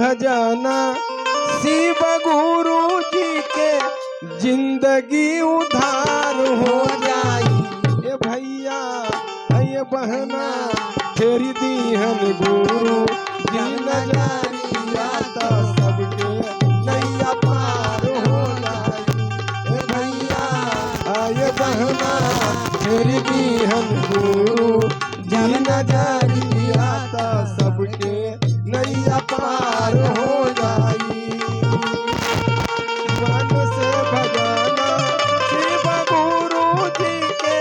भजना शिव गुरु जी के जिंदगी उधार हो जाई। ये भैया ये बहना फेरी दीहन गुरु जी नजरिया तो सबके नैया पार हो जाई। ये भैया ये बहना फेरी दीहन गुरु जी नजरिया तो सबके नैया पार हो जाई। मन से भजना शिव गुरु जी के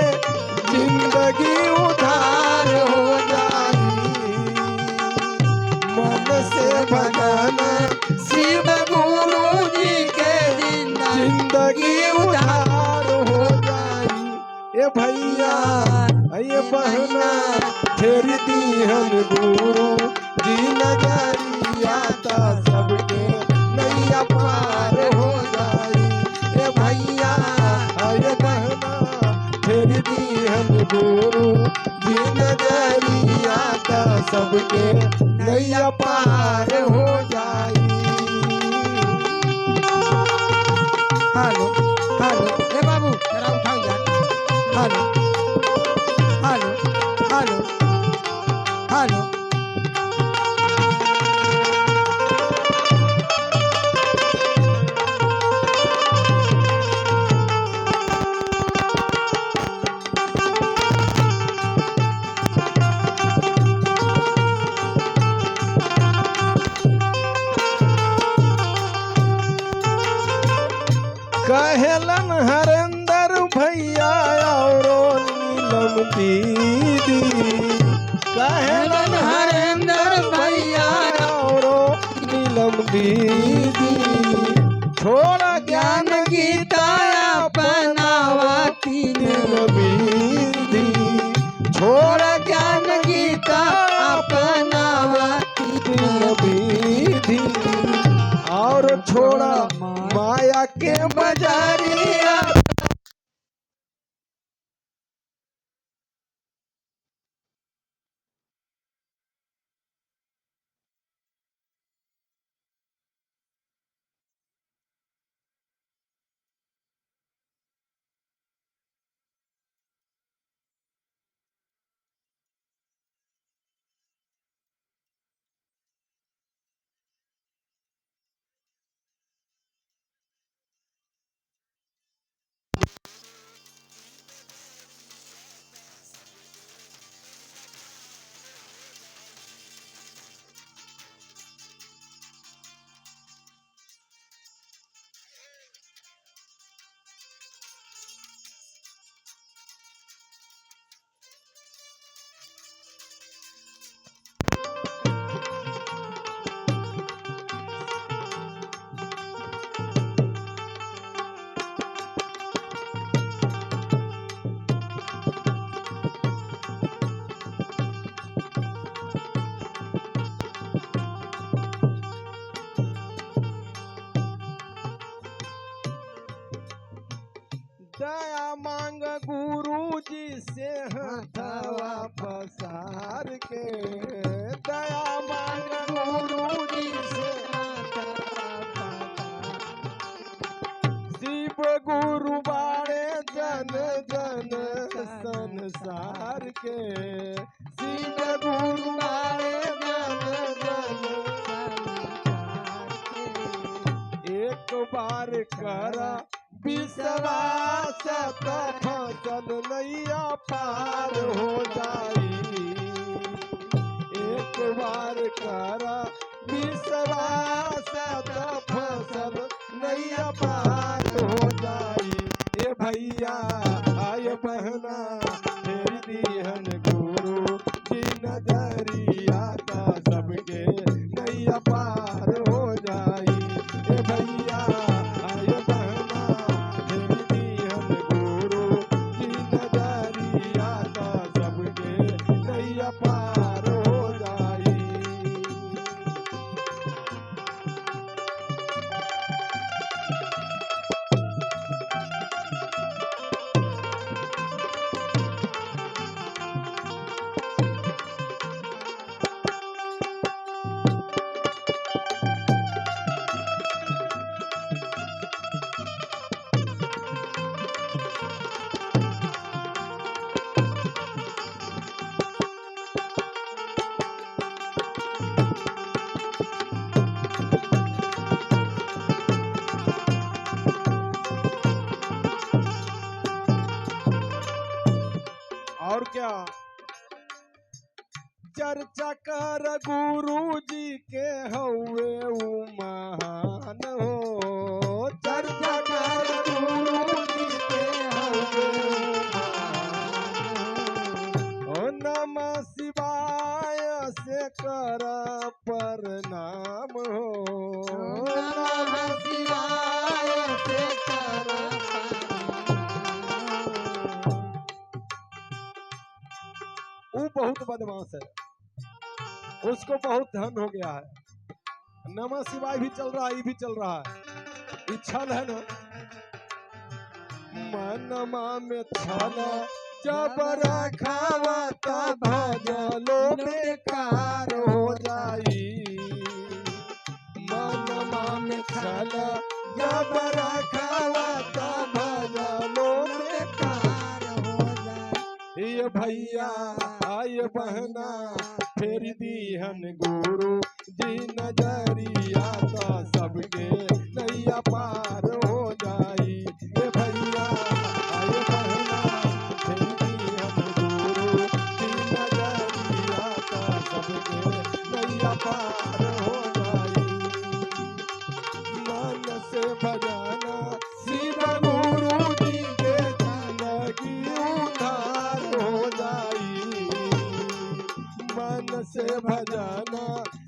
जिंदगी उधार हो जाई। मन से भजना शिव गुरु जी के जिंदगी उधार हो जाई। ये भैया ये बहना फेर दीहन गुरु जी नजरिया तो सबके नैया पार हो जाई। ये भैया ये बहना फेर दीहन गुरु जी नजरिया तो सबके नैया पार हो जाई। हेलो हेलो ए बाबू जरा उठाओ यार। हेलो हेलो हेलो हेलो कहेलन हरेंद्र भैया और नीलम दीदी। कहेलन हरेंद्र भैया और नीलम दीदी। छोड़ा ज्ञान गीता अपनावती विधि। छोड़ा ज्ञान गीता अपनावती विधि। और छोड़ा माया के बजारिया। दया मांग गुरु जी से हथवा पसार के। दया मांग गुरु जी से शिव गुरु बाड़े जन जन संसार के। शिव गुरु बाड़े जन जन एक बार करा विश्वास तो फसल नैया पार हो जाई। एक बार करा विश्वास तो फसल नैया पार हो जाई। ए भैया आय बहना फेर दीहन गुरु जी नजरिया तो सबके नैया पार हो जाई। ए भैया आय बहना फेर दीहन गुरु जी नजरिया तो सबके नैया पार हो जाई। और क्या चर्चा कर गुरु जी के हवे ऊ महान हो चर्चा कर गुरु जी के हवे ऊ महान हो नमः शिवाय से कर प्रणाम हो नमः शिवाय से कर वो बहुत बदमाश है, उसको बहुत धन हो गया है। नमः शिवाय भी चल रहा है, ये भी चल रहा है। ये छल है ना, मनमा में छल जब रखावा तब भजलो बेकार हो जाई। मनमा में छल जब रखावा तब भजलो बेकार हो जाए। ये भैया आय बहना फेर दीहन गुरु जी नजरिया तो सबके नैया पार हो जाई। ये भैया आय बहना फेर दीहन गुरु जी नजरिया तो सबके नैया पार हो जाई। मन से भजना शिव गुरु जी के जिंदगी उद्धार हो जाई। मन से भजना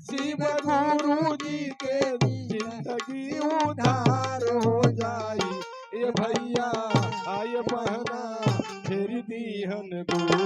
शिव गुरु जी के जिंदगी उद्धार हो जाई। ये भैया आय बहना फेर दीहन गुरु